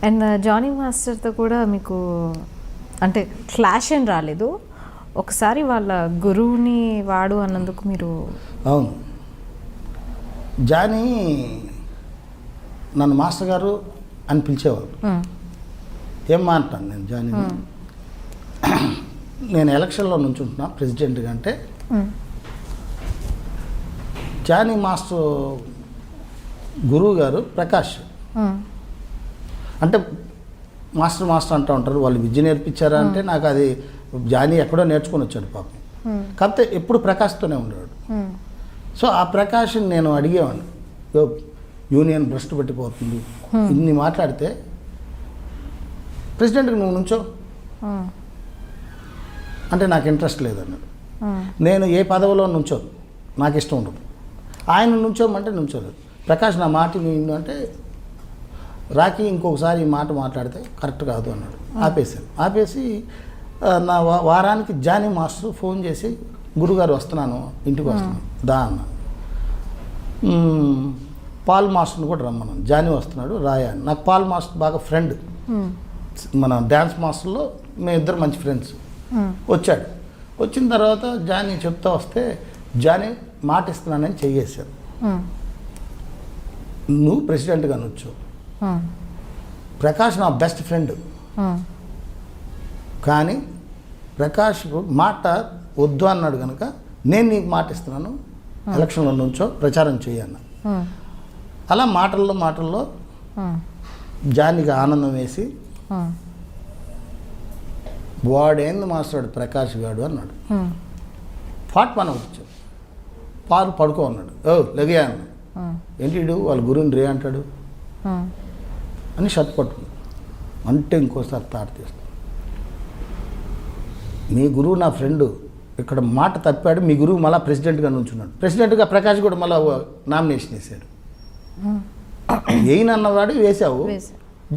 And Jonny మాస్టర్తో కూడా మీకు అంటే క్లాష్ ఏం రాలేదు, ఒకసారి వాళ్ళ గురువుని వాడు అన్నందుకు మీరు? అవును, జానీ నన్ను మాస్టర్ గారు అని పిలిచేవారు. ఏం మాట్లాను నేను జానీ, నేను ఎలక్షన్లో నుంచుంటున్నా ప్రెసిడెంట్గా అంటే జానీ మాస్టర్ గురువు గారు ప్రకాష్ అంటే మాస్టర్ అంటూ ఉంటారు. వాళ్ళు విద్య నేర్పించారా అంటే నాకు అది జానీ ఎక్కడో నేర్చుకొని వచ్చాడు పాపం. కాకపోతే ఎప్పుడు ప్రకాష్తోనే ఉండేవాడు. సో ఆ ప్రకాష్ని నేను అడిగేవాడిని, యూనియన్ భ్రష్టు పట్టిపోతుంది ఇన్ని మాట్లాడితే ప్రెసిడెంట్కి నువ్వు నుంచో అంటే నాకు ఇంట్రెస్ట్ లేదన్నాడు. నేను ఏ పదవిలో నుంచోను, నాకు ఇష్టం ఉండదు. ఆయన నుంచోమంటే నుంచోలేదు. ప్రకాష్ నా మాట విను అంటే రాకీ ఇంకొకసారి ఈ మాట మాట్లాడితే కరెక్ట్ కాదు అన్నాడు. ఆపేసి నా వారానికి జానీ మాస్టర్ ఫోన్ చేసి గురుగారు వస్తున్నాను, ఇంటికి వస్తున్నాను దా అన్న. పాల్ మాస్టర్ని కూడా రమ్మన్నాను, జానీ వస్తున్నాడు రాయా. నాకు పాల్ మాస్టర్ బాగా ఫ్రెండ్, మన డ్యాన్స్ మాస్టర్లో మేమిద్దరు మంచి ఫ్రెండ్స్. వచ్చాడు. వచ్చిన తర్వాత జానీ చెప్తా వస్తే జానీ మాట ఇస్తున్నానని చెయ్యేశారు. నువ్వు ప్రెసిడెంట్గా అనొచ్చు, ప్రకాష్ నా బెస్ట్ ఫ్రెండ్, కానీ ప్రకాష్ మాట వద్దు అన్నాడు కనుక నేను నీకు మాట ఇస్తున్నాను, ఎలక్షన్లో నుంచో ప్రచారం చేయన్న. అలా మాటల్లో జానీకి ఆనందం వేసి వాడేంది మాట్లాడు ప్రకాష్ గాడు అన్నాడు. ఫాట్ మన వచ్చాడు, పాలు పడుకో అన్నాడు. లెగయా అన్నాడు. ఏంటి వాళ్ళ గురువుని రే అంటాడు అని షర్ట్ పట్టుకున్నాడు. అంటే ఇంకోసారి తాట తీస్తాడు. మీ గురువు నా ఫ్రెండు, ఇక్కడ మాట తప్పాడు, మీ గురువు మళ్ళీ ప్రెసిడెంట్గా నుంచున్నాడు. ప్రెసిడెంట్గా ప్రకాష్ కూడా మళ్ళీ నామినేషన్ వేసాడు. వేయనన్నవాడు వేసావు,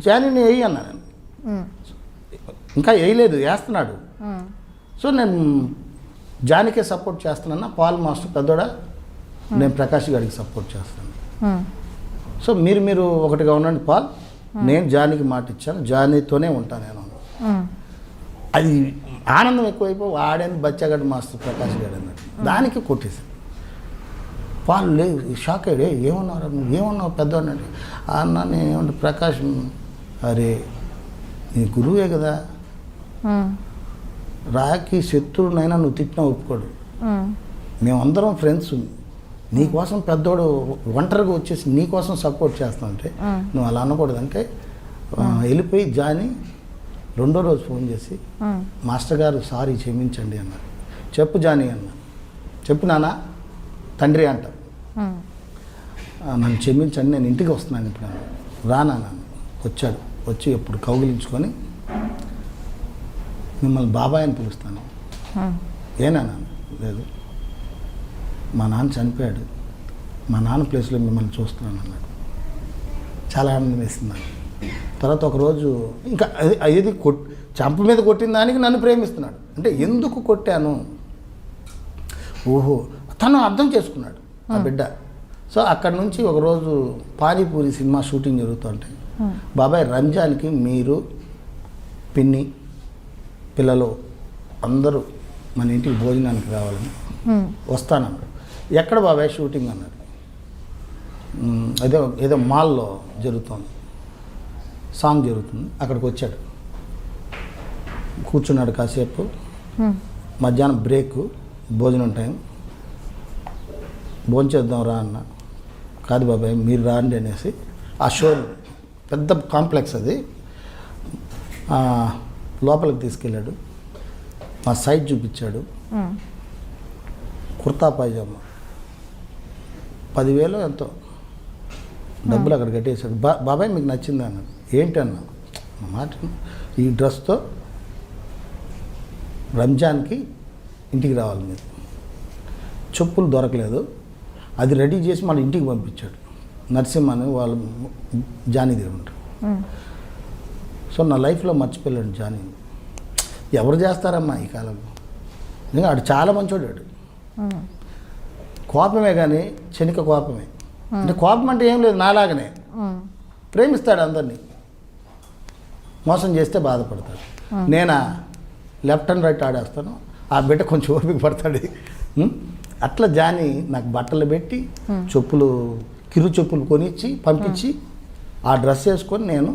జానీని వేయి అన్నాను. ఇంకా వేయలేదు, వేస్తున్నాడు. సో నేను జానీకే సపోర్ట్ చేస్తున్నాను. పాల్ మాస్టర్ పెద్దోడా, నేను ప్రకాష్ గారికి సపోర్ట్ చేస్తాను. సో మీరు ఒకటిగా ఉండండి పాల్, నేను జానీకి మాట ఇచ్చాను, జానీతోనే ఉంటాను నేను. అది ఆనందం ఎక్కువైపో వాడేంది బచ్చాగడ్డ మాస్టర్ ప్రకాష్ గారు అన్నాడు. దానికి కొట్టేశాడు. పాల్ లేదు, షాక్ అయ్యాడు. ఏమన్నారు నువ్వు, ఏమన్నావు పెద్దవాడు అంటే అన్న నేనేమంటే ప్రకాష్, అరే నీ గురువే కదా, రాకి శత్రువునైనా నువ్వు తిట్టినా ఒప్పుకోడు, మేమందరం ఫ్రెండ్స్, నీకోసం పెద్దోడు ఒంటరిగా వచ్చేసి నీకోసం సపోర్ట్ చేస్తానంటే నువ్వు అలా అనకూడదంటే వెళ్ళిపోయి జానీ రెండో రోజు ఫోన్ చేసి మాస్టర్ గారు సారీ క్షమించండి అన్నారు. చెప్పు జానీ అన్న, చెప్పు నాన్న తండ్రి అంట, నన్ను క్షమించండి, నేను ఇంటికి వస్తున్నాను ఇప్పుడు రానా నాన్న. వచ్చాడు. వచ్చి ఎప్పుడు కౌగిలించుకొని మిమ్మల్ని బాబాయ్ అని పిలుస్తాను. ఏనా నాన్న? లేదు, మా నాన్న చనిపోయాడు, మా నాన్న ప్లేస్లో మిమ్మల్ని చూస్తున్నాను అన్నాడు. చాలా ఆనందం వేసింది. తర్వాత ఒకరోజు ఇంకా అది చంప మీద కొట్టిన దానికి నన్ను ప్రేమిస్తున్నాడు. అంటే ఎందుకు కొట్టాను, ఓహో తను అర్థం చేసుకున్నాడు ఆ బిడ్డ. సో అక్కడ నుంచి ఒకరోజు పానీపూరి సినిమా షూటింగ్ జరుగుతుంటే బాబాయ్ రంజాన్కి మీరు పిన్ని పిల్లలు అందరూ మన ఇంటికి భోజనానికి రావాలని వస్తానన్నాడు. ఎక్కడ బాబాయ్ షూటింగ్ అన్నాడు. ఏదో మాల్లో జరుగుతుంది, సాంగ్ జరుగుతుంది, అక్కడికి వచ్చాడు. కూర్చున్నాడు కాసేపు. మధ్యాహ్నం బ్రేక్, భోజనం టైం, భోంచేద్దాం రా అన్న. కాదు బాబాయ్ మీరు రాండి అనేసి ఆ షో పెద్ద కాంప్లెక్స్ అది, లోపలికి తీసుకెళ్ళాడు. మా సైట్ చూపించాడు. కుర్తా పైజామా 10,000 ఎంతో డబ్బులు అక్కడ కట్టేశాడు. బాబాయ్ మీకు నచ్చిందా అన్నాడు. ఏంటి అన్నా, మాట ఈ డ్రెస్తో రంజాన్కి ఇంటికి రావాలి మీరు. చెప్పులు దొరకలేదు, అది రెడీ చేసి మన ఇంటికి పంపించాడు. నరసింహని వాళ్ళు జానీ దగ్గర ఉంటారు. సో నా లైఫ్లో మర్చిపోయాడు జానీ. ఎవరు చేస్తారమ్మా ఈ కాలంలో, నిజంగా ఆడు చాలా మంచోడాడు. కోపమే కానీ క్షణిక కోపమే. అంటే కోపం అంటే ఏం లేదు, నాలాగనే ప్రేమిస్తాడు అందరినీ, మోసం చేస్తే బాధపడతాడు. నేనా లెఫ్ట్ అండ్ రైట్ ఆడేస్తాను, ఆ బిడ్డ కొంచెం ఓపిక పడతాడు. అట్లా జాని నాకు బట్టలు పెట్టి చెప్పులు, కిరు చెప్పులు కొనిచ్చి పంపించి ఆ డ్రెస్ వేసుకొని నేను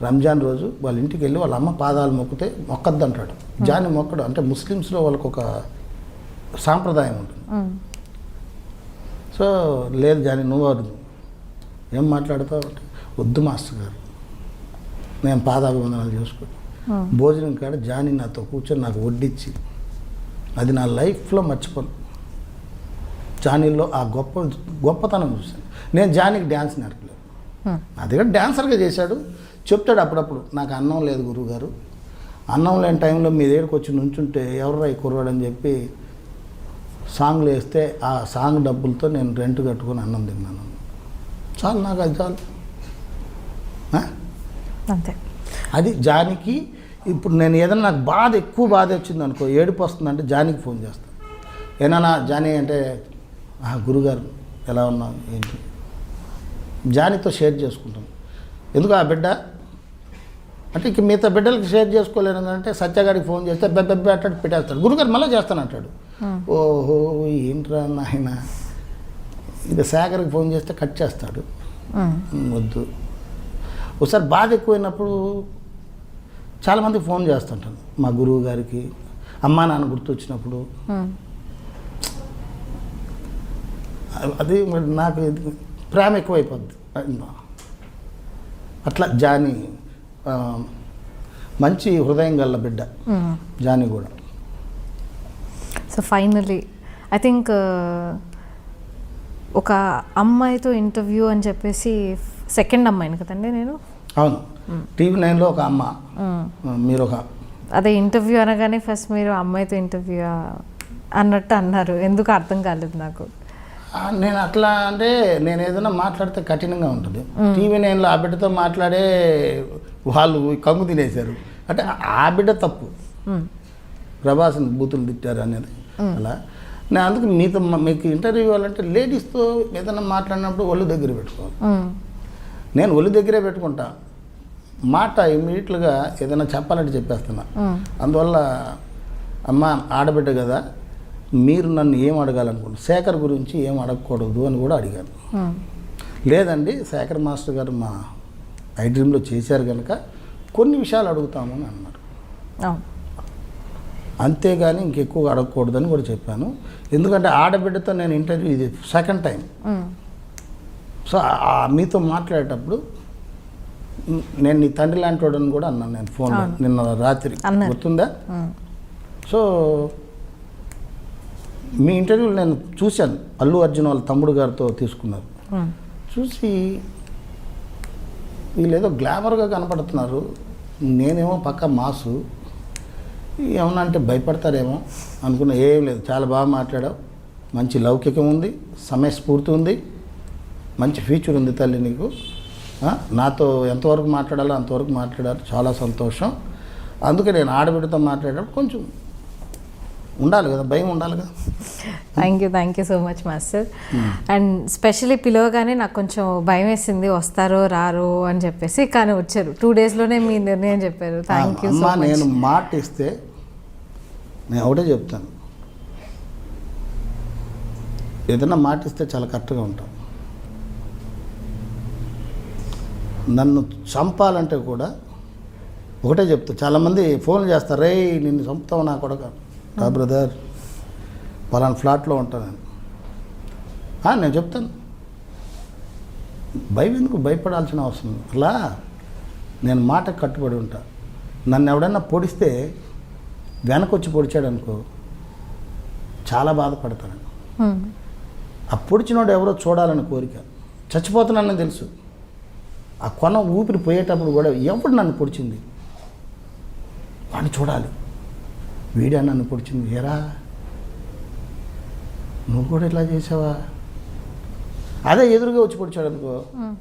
రంజాన్ రోజు వాళ్ళ ఇంటికి వెళ్ళి వాళ్ళ అమ్మ పాదాలు మొక్కితే మొక్కద్దు అంటాడు. జాని మొక్కడు అంటే ముస్లిమ్స్లో వాళ్ళకు ఒక సాంప్రదాయం ఉంటుంది. సో లేదు జాని నువ్వు వద్దు, ఏం మాట్లాడతావు అంటే వద్దు మాస్టర్ గారు, నేను పాదాభివందనాలు చేసుకుని భోజనం కాడ జాని నాతో కూర్చొని నాకు వడ్డించి, అది నా లైఫ్లో మర్చిపోను. జానీలో ఆ గొప్పతనం చూశాను. నేను జానీకి డ్యాన్స్ నేర్పలేదు, నా దగ్గర డ్యాన్సర్గా చేశాడు. చెప్తాడు అప్పుడప్పుడు, నాకు అన్నం లేదు గురువుగారు, అన్నం లేని టైంలో మీ దగ్గరికి వచ్చి నుంచుంటే ఎవర్రా ఈ కుర్రాడు అని చెప్పి సాంగ్లు వేస్తే ఆ సాంగ్ డబ్బులతో నేను రెంట్ కట్టుకొని అన్నం తిన్నాను. చాలు, నాకు అది చాలు. అంతే. అది జానికి. ఇప్పుడు నేను ఏదైనా నాకు బాధ, ఎక్కువ బాధ వచ్చింది అనుకో, ఏడుపు వస్తుందంటే జానికి ఫోన్ చేస్తాను. ఏమన్నా జానీ అంటే గురుగారు ఎలా ఉన్నావు ఏంటి, జానీతో షేర్ చేసుకుంటాను. ఎందుకు ఆ బిడ్డ అంటే ఇక మిగతా బిడ్డలకి షేర్ చేసుకోలేను అంటే సత్యగారికి ఫోన్ చేస్తే బెబ్బెబ్బే అట్టాడు పెట్టేస్తాడు. గురుగారు మళ్ళీ చేస్తాను అంటాడు. ఓహో ఏంట్రా నాయన. ఇక శేఖర్కి ఫోన్ చేస్తే కట్ చేస్తాడు, వద్దు. ఒకసారి బాధ ఎక్కువైనప్పుడు చాలామందికి ఫోన్ చేస్తుంటాను. మా గురువు గారికి అమ్మా నాన్న గుర్తొచ్చినప్పుడు అది నాకు ప్రేమ ఎక్కువైపోద్ది. అట్లా జానీ మంచి హృదయం గల బిడ్డ జానీ కూడా. సో ఫైనలీ ఐ థింక్ ఒక అమ్మాయితో ఇంటర్వ్యూ అని చెప్పేసి సెకండ్ అమ్మాయిని కదండి నేను. అవును, TV9లో ఒక అమ్మ, మీరు ఒక అదే ఇంటర్వ్యూ అనగానే ఫస్ట్ మీరు అమ్మాయితో ఇంటర్వ్యూ అన్నట్టు అన్నారు, ఎందుకు అర్థం కాలేదు నాకు. నేను అట్లా అంటే నేను ఏదైనా మాట్లాడితే కఠినంగా ఉంటుంది. TV9లో ఆ బిడ్డతో మాట్లాడే వాళ్ళు కంగు తినేశారు అంటే ఆ బిడ్డ తప్పు, ప్రభాస్ని బూతులు తిట్టారు అనేది. అలా నేను అందుకు మీకు ఇంటర్వ్యూ ఇవ్వాలంటే లేడీస్తో ఏదైనా మాట్లాడినప్పుడు ఒళ్ళు దగ్గర పెట్టుకోవాలి. నేను ఒళ్ళు దగ్గరే పెట్టుకుంటా, మాట ఇమ్మీడియట్గా ఏదైనా చెప్పాలంటే చెప్పేస్తున్నా. అందువల్ల అమ్మ ఆడబిడ్డ కదా, మీరు నన్ను ఏం అడగాలనుకుంటున్నారు, శేఖర్ గురించి ఏం అడగకూడదు అని కూడా అడిగాను. లేదండి శేఖర్ మాస్టర్ గారు మా ఐ డ్రీమ్లో చేశారు కనుక కొన్ని విషయాలు అడుగుతామని అన్నారు. అంతేగాని ఇంకెక్కువ అడగకూడదని కూడా చెప్పాను. ఎందుకంటే ఆడబిడ్డతో నేను ఇంటర్వ్యూ ఇది సెకండ్ టైం. సో మీతో మాట్లాడేటప్పుడు నేను నీ తండ్రి లాంటి వాడని కూడా అన్నాను నేను ఫోన్లో నిన్న రాత్రి, గుర్తుందా? సో మీ ఇంటర్వ్యూలు నేను చూశాను, అల్లు అర్జున్ వాళ్ళ తమ్ముడు గారితో తీసుకున్నారు. చూసి వీళ్ళేదో గ్లామర్గా కనపడుతున్నారు, నేనేమో పక్క మాసు, ఏమన్నా అంటే భయపడతారేమో అనుకున్నా. ఏం లేదు, చాలా బాగా మాట్లాడావు, మంచి లౌకికం ఉంది, సమయస్ఫూర్తి ఉంది, మంచి ఫ్యూచర్ ఉంది తల్లి నీకు. నాతో ఎంతవరకు మాట్లాడాలో అంతవరకు మాట్లాడారు, చాలా సంతోషం. అందుకే నేను ఆడబిడ్డతో మాట్లాడేటప్పుడు కొంచెం ఉండాలి కదా, భయం ఉండాలి కదా. Thank you so much master. And specially పిలవగానే నాకు కొంచెం భయం వేసింది, వస్తారో రారో అని చెప్పేసి, కానీ వచ్చారు. 2 డేస్లోనే మీ నిర్ణయం చెప్పారు. Thank you so much. నేను మాట ఇస్తే నేను ఒకటే చెప్తాను, ఏదైనా మాట ఇస్తే చాలా కరెక్ట్గా ఉంటాను. నన్ను చంపాలంటే కూడా ఒకటే చెప్తా. చాలామంది ఫోన్లు చేస్తారు, రే నిన్ను చంపుతావు నా కొడక. బ్రదర్ పలానా ఫ్లాట్లో ఉంటాను నేను చెప్తాను. భయం ఎందుకు, భయపడాల్సిన అవసరం అలా నేను మాట కట్టుబడి ఉంటా. నన్ను ఎవడన్నా పొడిస్తే వెనకొచ్చి పొడిచాడు అనుకో చాలా బాధపడతాను. ఆ పొడిచినోడు ఎవరో చూడాలని కోరిక, చచ్చిపోతున్నానని తెలుసు. ఆ కొన ఊపిరి పోయేటప్పుడు కూడా ఎవడు నన్ను పొడిచింది వాడిని చూడాలి, వీడా నన్ను పొడిచింది, ఏరా నువ్వు కూడా ఇట్లా చేసావా. అదే ఎదురుగా వచ్చి పొడిచాడు అనుకో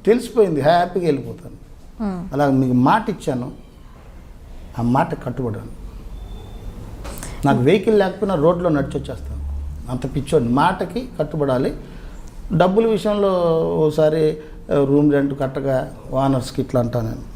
తెలిసిపోయింది, హ్యాపీగా వెళ్ళిపోతాను. అలా మీకు మాట ఇచ్చాను, ఆ మాట కట్టుబడాను. నాకు వెహికల్ లేకపోయినా రోడ్లో నడిచి వచ్చేస్తాను. అంత పిచ్చోడిని, మాటకి కట్టుబడాలి. డబ్బుల విషయంలో ఓసారి రూమ్ రెంట్ కట్టగా ఓనర్స్కి ఇట్లా అంటా నేను.